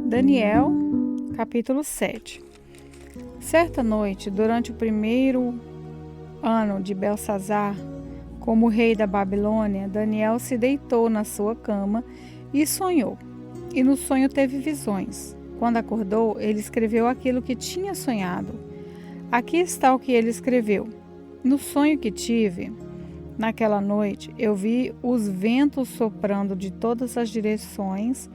Daniel, capítulo 7. Certa noite, durante o primeiro ano de Belsazar, como rei da Babilônia, Daniel se deitou na sua cama e sonhou. E no sonho teve visões. Quando acordou, ele escreveu aquilo que tinha sonhado. Aqui está o que ele escreveu. No sonho que tive, naquela noite, eu vi os ventos soprando de todas as direções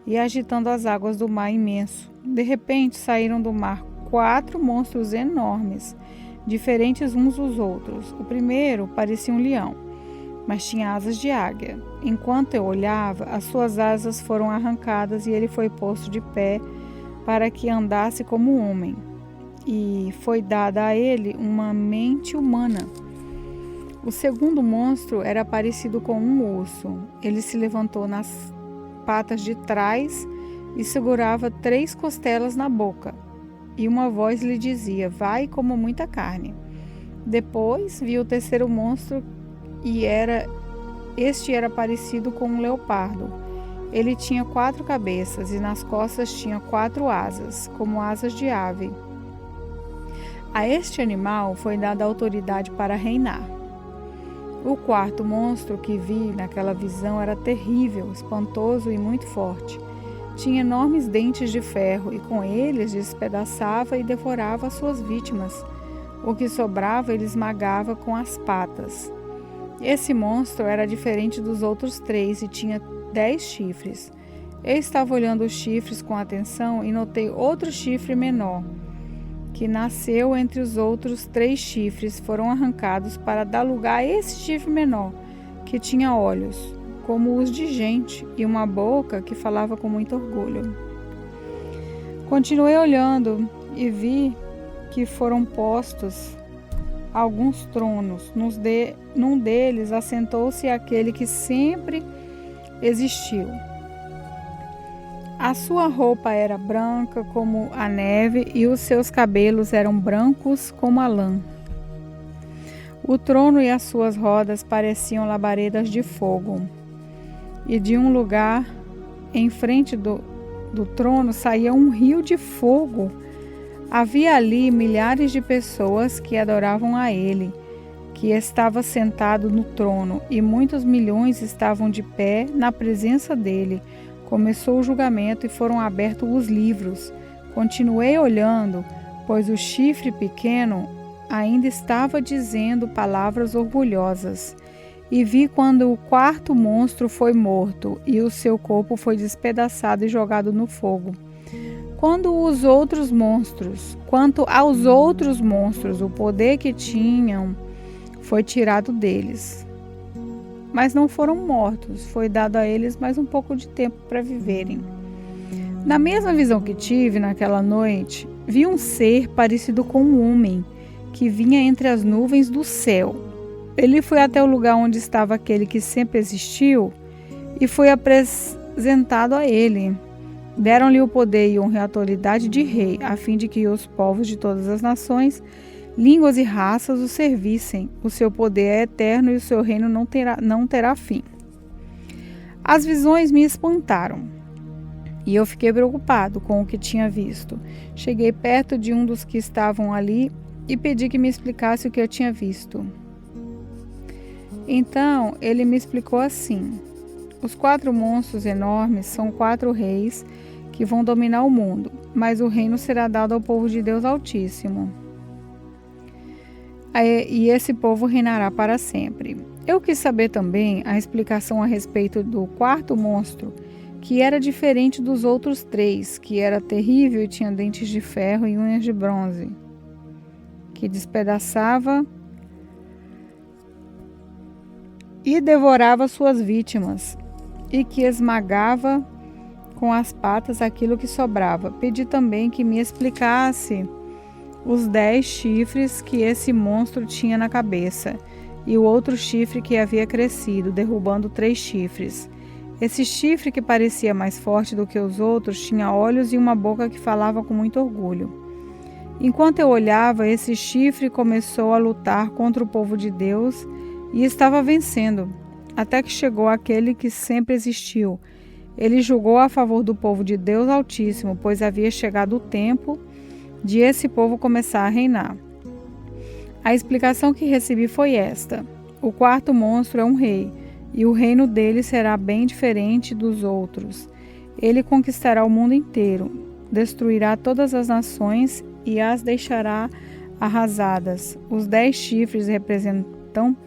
e agitando as águas do mar imenso. De repente, saíram do mar 4 monstros enormes, diferentes uns dos outros. O primeiro parecia um leão, mas tinha asas de águia. Enquanto eu olhava, as suas asas foram arrancadas e ele foi posto de pé para que andasse como um homem. E foi dada a ele uma mente humana. O segundo monstro era parecido com um urso. Ele se levantou nas patas de trás e segurava 3 costelas na boca. E uma voz lhe dizia: vai e coma muita carne. Depois vi o terceiro monstro e este era parecido com um leopardo. Ele tinha 4 cabeças e nas costas tinha 4 asas, como asas de ave. A este animal foi dada autoridade para reinar. O quarto monstro que vi naquela visão era terrível, espantoso e muito forte. Tinha enormes dentes de ferro e com eles despedaçava e devorava as suas vítimas. O que sobrava ele esmagava com as patas. Esse monstro era diferente dos outros 3 e tinha 10 chifres. Eu estava olhando os chifres com atenção e notei outro chifre menor, que nasceu entre os outros 3 chifres, foram arrancados para dar lugar a esse chifre menor, que tinha olhos, como os de gente, e uma boca que falava com muito orgulho. Continuei olhando e vi que foram postos alguns tronos. Num deles assentou-se aquele que sempre existiu. A sua roupa era branca como a neve e os seus cabelos eram brancos como a lã. O trono e as suas rodas pareciam labaredas de fogo. E de um lugar em frente do trono saía um rio de fogo. Havia ali milhares de pessoas que adoravam a ele, que estava sentado no trono, e muitos milhões estavam de pé na presença dele. Começou o julgamento e foram abertos os livros. Continuei olhando, pois o chifre pequeno ainda estava dizendo palavras orgulhosas. E vi quando o quarto monstro foi morto e o seu corpo foi despedaçado e jogado no fogo. Quanto aos outros monstros, o poder que tinham foi tirado deles. Mas não foram mortos, foi dado a eles mais um pouco de tempo para viverem. Na mesma visão que tive naquela noite, vi um ser parecido com um homem, que vinha entre as nuvens do céu. Ele foi até o lugar onde estava aquele que sempre existiu e foi apresentado a ele. Deram-lhe o poder e honra e autoridade de rei, a fim de que os povos de todas as nações, línguas e raças o servissem. O seu poder é eterno e o seu reino não terá fim. As visões me espantaram e eu fiquei preocupado com o que tinha visto. Cheguei perto de um dos que estavam ali e pedi que me explicasse o que eu tinha visto. Então ele me explicou assim: os 4 monstros enormes são 4 reis que vão dominar o mundo, mas o reino será dado ao povo de Deus Altíssimo. E esse povo reinará para sempre. Eu quis saber também a explicação a respeito do quarto monstro, que era diferente dos outros 3, que era terrível e tinha dentes de ferro e unhas de bronze, que despedaçava e devorava suas vítimas, e que esmagava com as patas aquilo que sobrava. Pedi também que me explicasse os 10 chifres que esse monstro tinha na cabeça, e o outro chifre que havia crescido, derrubando 3 chifres. Esse chifre, que parecia mais forte do que os outros, tinha olhos e uma boca que falava com muito orgulho. Enquanto eu olhava, esse chifre começou a lutar contra o povo de Deus e estava vencendo, até que chegou aquele que sempre existiu. Ele julgou a favor do povo de Deus Altíssimo, pois havia chegado o tempo de esse povo começar a reinar. A explicação que recebi foi esta: o quarto monstro é um rei, e o reino dele será bem diferente dos outros. Ele conquistará o mundo inteiro, destruirá todas as nações e as deixará arrasadas. Os 10 chifres representam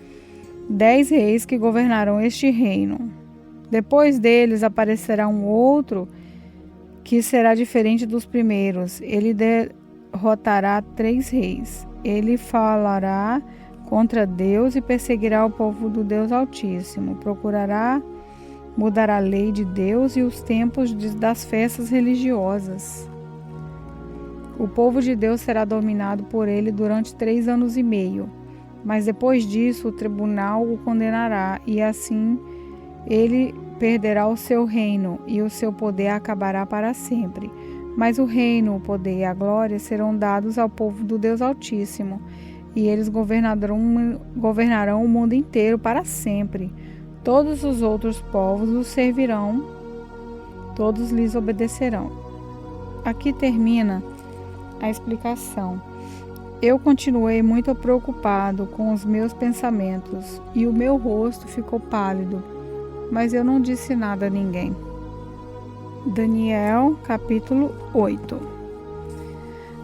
10 reis que governarão este reino. Depois deles aparecerá um outro que será diferente dos primeiros. Ele derrotará 3 reis. Ele falará contra Deus e perseguirá o povo do Deus Altíssimo. Procurará mudar a lei de Deus e os tempos das festas religiosas. O povo de Deus será dominado por ele durante 3 anos e meio. Mas depois disso o tribunal o condenará e assim ele perderá o seu reino e o seu poder acabará para sempre. Mas o reino, o poder e a glória serão dados ao povo do Deus Altíssimo, e eles governarão o mundo inteiro para sempre. Todos os outros povos os servirão, todos lhes obedecerão. Aqui termina a explicação. Eu continuei muito preocupado com os meus pensamentos, e o meu rosto ficou pálido, mas eu não disse nada a ninguém. Daniel, capítulo 8.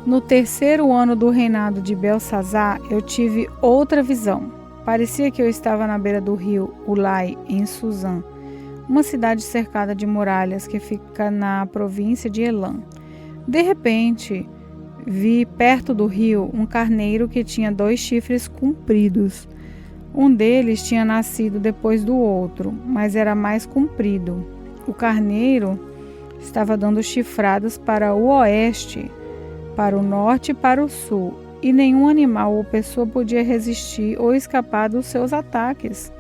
No 3º ano do reinado de Belsazar, eu tive outra visão. Parecia que eu estava na beira do rio Ulai, em Suzã, uma cidade cercada de muralhas que fica na província de Elam. De repente, vi perto do rio um carneiro que tinha 2 chifres compridos. Um deles tinha nascido depois do outro, mas era mais comprido. O carneiro estava dando chifradas para o oeste, para o norte e para o sul, e nenhum animal ou pessoa podia resistir ou escapar dos seus ataques.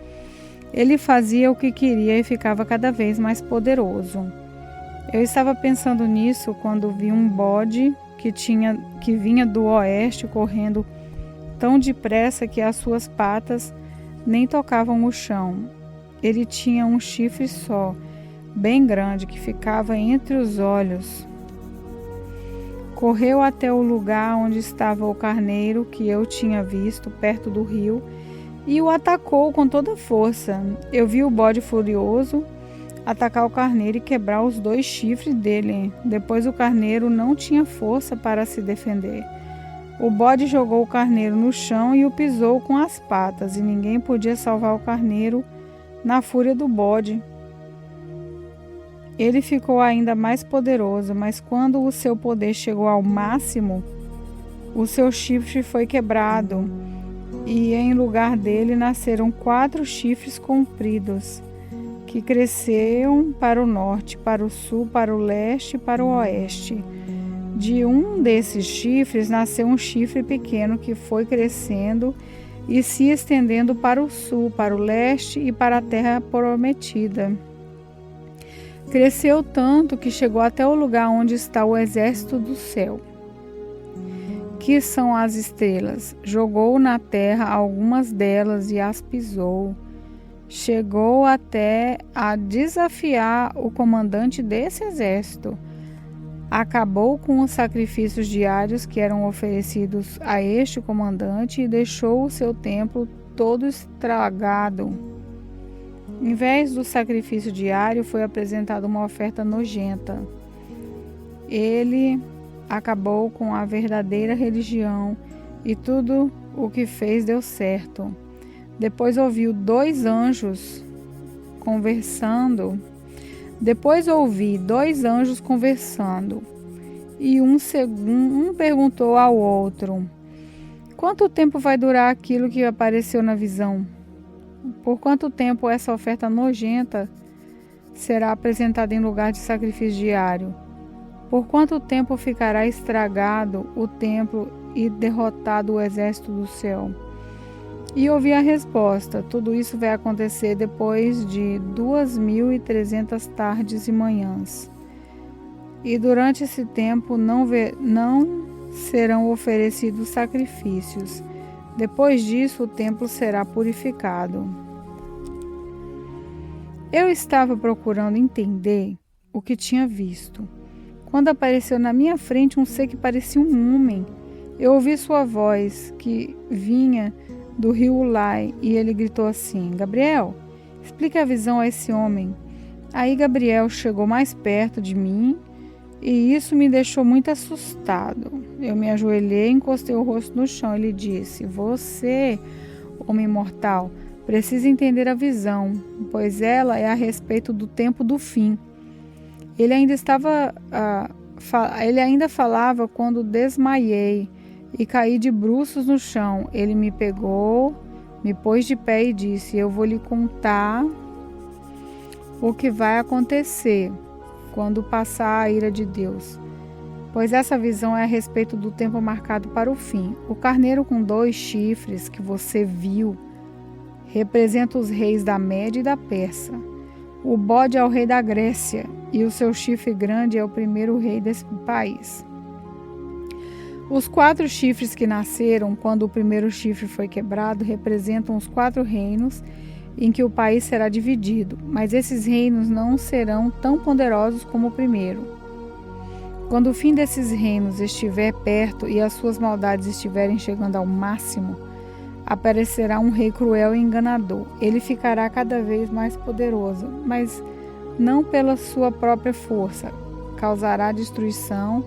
Ele fazia o que queria e ficava cada vez mais poderoso. Eu estava pensando nisso quando vi um bode que vinha do oeste correndo tão depressa que as suas patas nem tocavam o chão. Ele tinha um chifre só, bem grande, que ficava entre os olhos. Correu até o lugar onde estava o carneiro que eu tinha visto perto do rio e o atacou com toda força. Eu vi o bode furioso atacar o carneiro e quebrar os 2 chifres dele. Depois o carneiro não tinha força para se defender. O bode jogou o carneiro no chão e o pisou com as patas, e ninguém podia salvar o carneiro na fúria do bode. Ele ficou ainda mais poderoso, mas quando o seu poder chegou ao máximo, o seu chifre foi quebrado, e em lugar dele nasceram 4 chifres compridos, que cresceram para o norte, para o sul, para o leste e para o oeste. De um desses chifres nasceu um chifre pequeno que foi crescendo e se estendendo para o sul, para o leste e para a terra prometida. Cresceu tanto que chegou até o lugar onde está o exército do céu, que são as estrelas. Jogou na terra algumas delas e as pisou. Chegou até a desafiar o comandante desse exército. Acabou com os sacrifícios diários que eram oferecidos a este comandante e deixou o seu templo todo estragado. Em vez do sacrifício diário, foi apresentada uma oferta nojenta. Ele acabou com a verdadeira religião e tudo o que fez deu certo. Depois ouvi 2 anjos conversando. E um perguntou ao outro: quanto tempo vai durar aquilo que apareceu na visão? Por quanto tempo essa oferta nojenta será apresentada em lugar de sacrifício diário? Por quanto tempo ficará estragado o templo e derrotado o exército do céu? E ouvi a resposta: tudo isso vai acontecer depois de 2.300 tardes e manhãs. E durante esse tempo não serão oferecidos sacrifícios. Depois disso, o templo será purificado. Eu estava procurando entender o que tinha visto. Quando apareceu na minha frente um ser que parecia um homem, eu ouvi sua voz, que vinha do rio Ulai, e ele gritou assim: Gabriel, explique a visão a esse homem. Aí Gabriel chegou mais perto de mim, e isso me deixou muito assustado. Eu me ajoelhei e encostei o rosto no chão. Ele disse: Você, homem mortal, precisa entender a visão, pois ela é a respeito do tempo do fim. Ele ainda falava quando desmaiei e caí de bruços no chão. Ele me pegou, me pôs de pé e disse: Eu vou lhe contar o que vai acontecer quando passar a ira de Deus, pois essa visão é a respeito do tempo marcado para o fim. O carneiro com 2 chifres que você viu representa os reis da Média e da Pérsia. O bode é o rei da Grécia e o seu chifre grande é o primeiro rei desse país. Os 4 chifres que nasceram quando o primeiro chifre foi quebrado representam os 4 reinos em que o país será dividido, mas esses reinos não serão tão poderosos como o primeiro. Quando o fim desses reinos estiver perto e as suas maldades estiverem chegando ao máximo, aparecerá um rei cruel e enganador. Ele ficará cada vez mais poderoso, mas não pela sua própria força. Causará destruição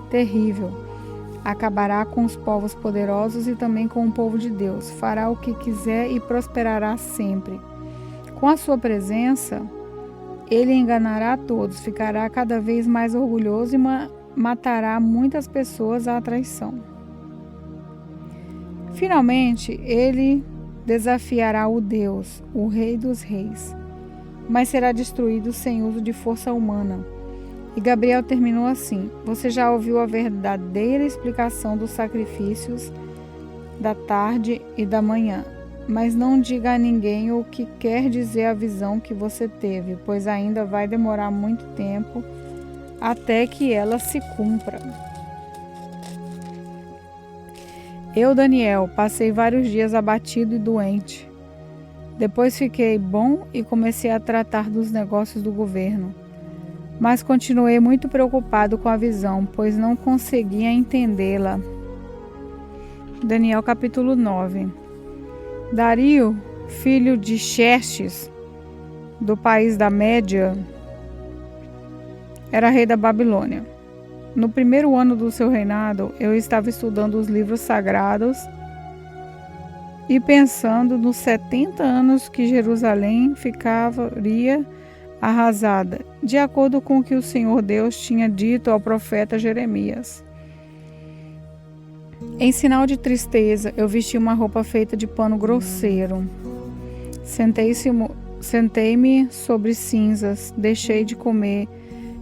terrível. Acabará com os povos poderosos e também com o povo de Deus. Fará o que quiser e prosperará sempre. Com a sua presença, ele enganará a todos, ficará cada vez mais orgulhoso e matará muitas pessoas à traição. Finalmente, ele desafiará o Deus, o Rei dos Reis, mas será destruído sem uso de força humana. E Gabriel terminou assim: Você já ouviu a verdadeira explicação dos sacrifícios da tarde e da manhã, mas não diga a ninguém o que quer dizer a visão que você teve, pois ainda vai demorar muito tempo até que ela se cumpra. Eu, Daniel, passei vários dias abatido e doente. Depois fiquei bom e comecei a tratar dos negócios do governo. Mas continuei muito preocupado com a visão, pois não conseguia entendê-la. Daniel capítulo 9. Dario, filho de Xerxes, do país da Média, era rei da Babilônia. No primeiro ano do seu reinado, eu estava estudando os livros sagrados e pensando nos 70 anos que Jerusalém ficaria arrasada, de acordo com o que o Senhor Deus tinha dito ao profeta Jeremias. Em sinal de tristeza, eu vesti uma roupa feita de pano grosseiro. Sentei-me sobre cinzas, deixei de comer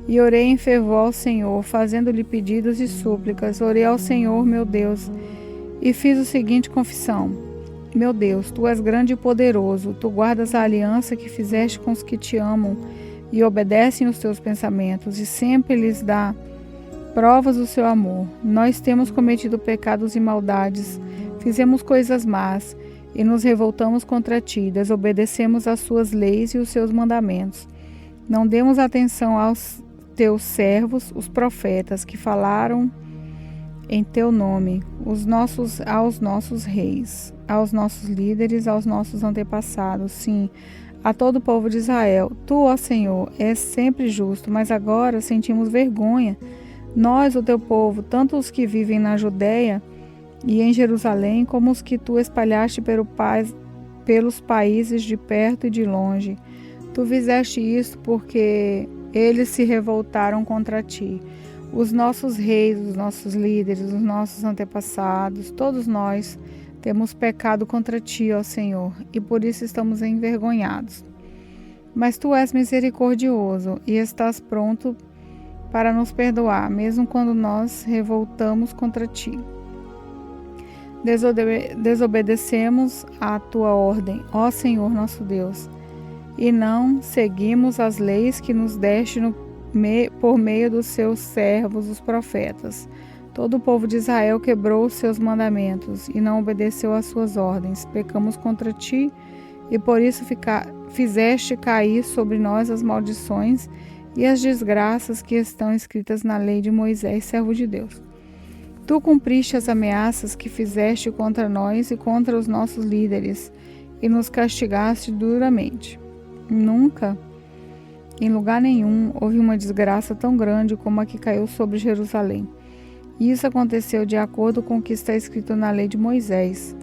e orei em fervor ao Senhor, fazendo-lhe pedidos e súplicas. Orei ao Senhor, meu Deus, e fiz o seguinte confissão: Meu Deus, Tu és grande e poderoso, Tu guardas a aliança que fizeste com os que Te amam e obedecem os Teus pensamentos, e sempre lhes dá provas do Seu amor. Nós temos cometido pecados e maldades, fizemos coisas más, e nos revoltamos contra Ti, desobedecemos às Suas leis e os Seus mandamentos. Não demos atenção aos Teus servos, os profetas, que falaram em Teu nome, aos nossos reis, aos nossos líderes, aos nossos antepassados, sim, a todo o povo de Israel. Tu, ó Senhor, és sempre justo, mas agora sentimos vergonha, nós, o Teu povo, tanto os que vivem na Judéia e em Jerusalém, como os que Tu espalhaste pelos países de perto e de longe. Tu fizeste isso porque eles se revoltaram contra Ti. Os nossos reis, os nossos líderes, os nossos antepassados, todos nós temos pecado contra Ti, ó Senhor, e por isso estamos envergonhados. Mas Tu és misericordioso e estás pronto para nos perdoar, mesmo quando nós revoltamos contra Ti. Desobedecemos à Tua ordem, ó Senhor nosso Deus, e não seguimos as leis que nos deste por meio dos Seus servos, os profetas. Todo o povo de Israel quebrou os Seus mandamentos e não obedeceu às Suas ordens. Pecamos contra Ti e por isso fizeste cair sobre nós as maldições e as desgraças que estão escritas na lei de Moisés, servo de Deus. Tu cumpriste as ameaças que fizeste contra nós e contra os nossos líderes, e nos castigaste duramente. Nunca, em lugar nenhum, houve uma desgraça tão grande como a que caiu sobre Jerusalém. E isso aconteceu de acordo com o que está escrito na lei de Moisés.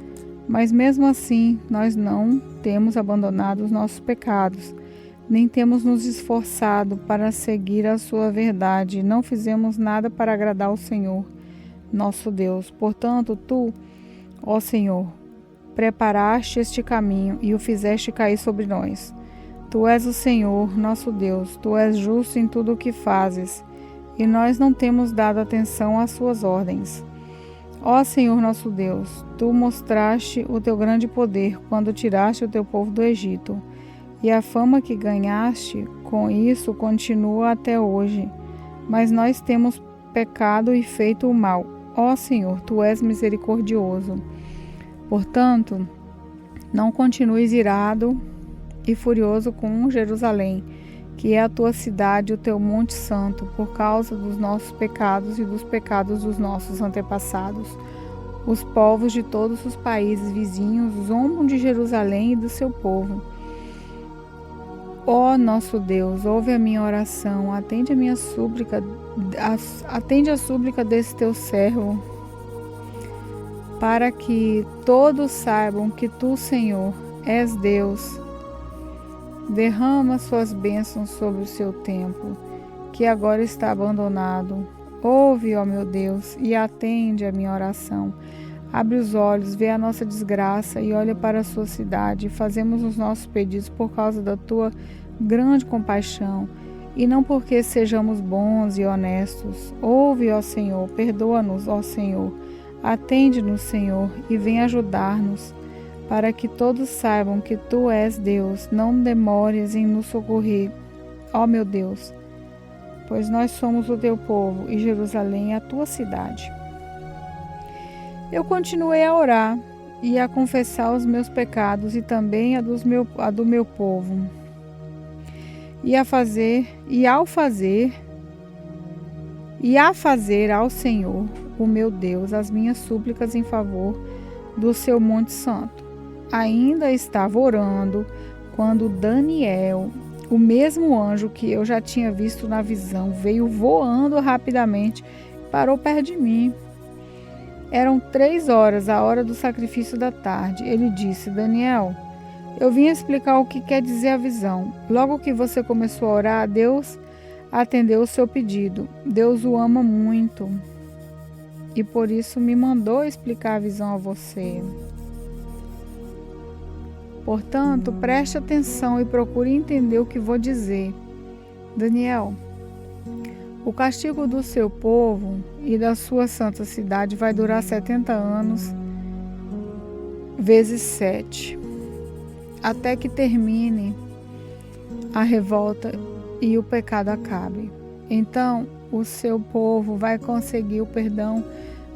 Mas mesmo assim, nós não temos abandonado os nossos pecados, nem temos nos esforçado para seguir a sua verdade. Não fizemos nada para agradar ao Senhor, nosso Deus. Portanto, tu, ó Senhor, preparaste este caminho e o fizeste cair sobre nós. Tu és o Senhor, nosso Deus. Tu és justo em tudo o que fazes, e nós não temos dado atenção às suas ordens. Ó Senhor nosso Deus, tu mostraste o teu grande poder quando tiraste o teu povo do Egito, e a fama que ganhaste com isso continua até hoje. Mas nós temos pecado e feito o mal. Ó Senhor, tu és misericordioso. Portanto, não continues irado e furioso com Jerusalém, que é a tua cidade, o teu monte santo, por causa dos nossos pecados e dos pecados dos nossos antepassados. Os povos de todos os países vizinhos zombam de Jerusalém e do seu povo. Ó nosso Deus, ouve a minha oração, atende a súplica desse teu servo, para que todos saibam que tu, Senhor, és Deus. Derrama suas bênçãos sobre o seu templo, que agora está abandonado. Ouve, ó meu Deus, e atende a minha oração. Abre os olhos, vê a nossa desgraça e olha para a sua cidade. Fazemos os nossos pedidos por causa da tua grande compaixão, e não porque sejamos bons e honestos. Ouve, ó Senhor, perdoa-nos, ó Senhor. Atende-nos, Senhor, e vem ajudar-nos, para que todos saibam que tu és Deus. Não demores em nos socorrer, ó meu Deus, pois nós somos o teu povo e Jerusalém é a tua cidade. Eu continuei a orar e a confessar os meus pecados e também a do meu povo. E a fazer ao Senhor, o meu Deus, as minhas súplicas em favor do seu monte santo. Ainda estava orando quando Daniel, o mesmo anjo que eu já tinha visto na visão, veio voando rapidamente e parou perto de mim. Eram 3 horas, a hora do sacrifício da tarde. Ele disse: Daniel, eu vim explicar o que quer dizer a visão. Logo que você começou a orar, Deus atendeu o seu pedido. Deus o ama muito e por isso me mandou explicar a visão a você. Portanto, preste atenção e procure entender o que vou dizer. Daniel, o castigo do seu povo e da sua santa cidade vai durar 70 anos vezes 7, até que termine a revolta e o pecado acabe. Então, o seu povo vai conseguir o perdão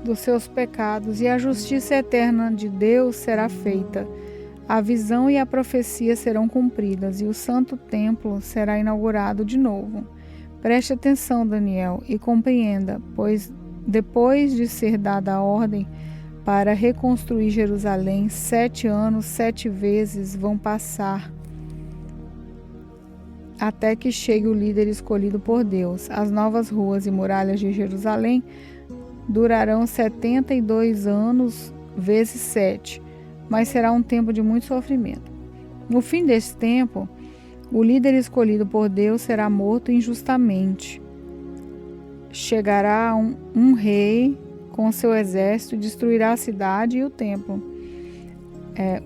dos seus pecados e a justiça eterna de Deus será feita. A visão e a profecia serão cumpridas e o santo templo será inaugurado de novo. Preste atenção, Daniel, e compreenda, pois depois de ser dada a ordem para reconstruir Jerusalém, 7 anos, 7 vezes vão passar até que chegue o líder escolhido por Deus. As novas ruas e muralhas de Jerusalém durarão 72 anos vezes 7, mas será um tempo de muito sofrimento. No fim desse tempo, o líder escolhido por Deus será morto injustamente. Chegará um rei com seu exército e destruirá a cidade e o templo.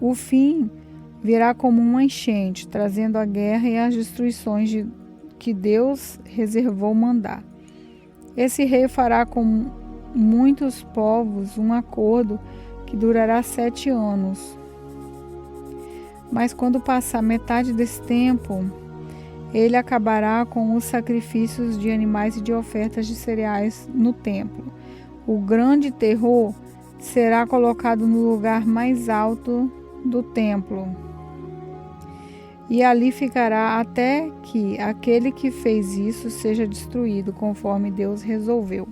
O fim virá como uma enchente, trazendo a guerra e as destruições que Deus reservou mandar. Esse rei fará com muitos povos um acordo que durará 7 anos. Mas quando passar metade desse tempo, ele acabará com os sacrifícios de animais e de ofertas de cereais no templo. O grande terror será colocado no lugar mais alto do templo. e ali ficará até que aquele que fez isso seja destruído, conforme Deus resolveu.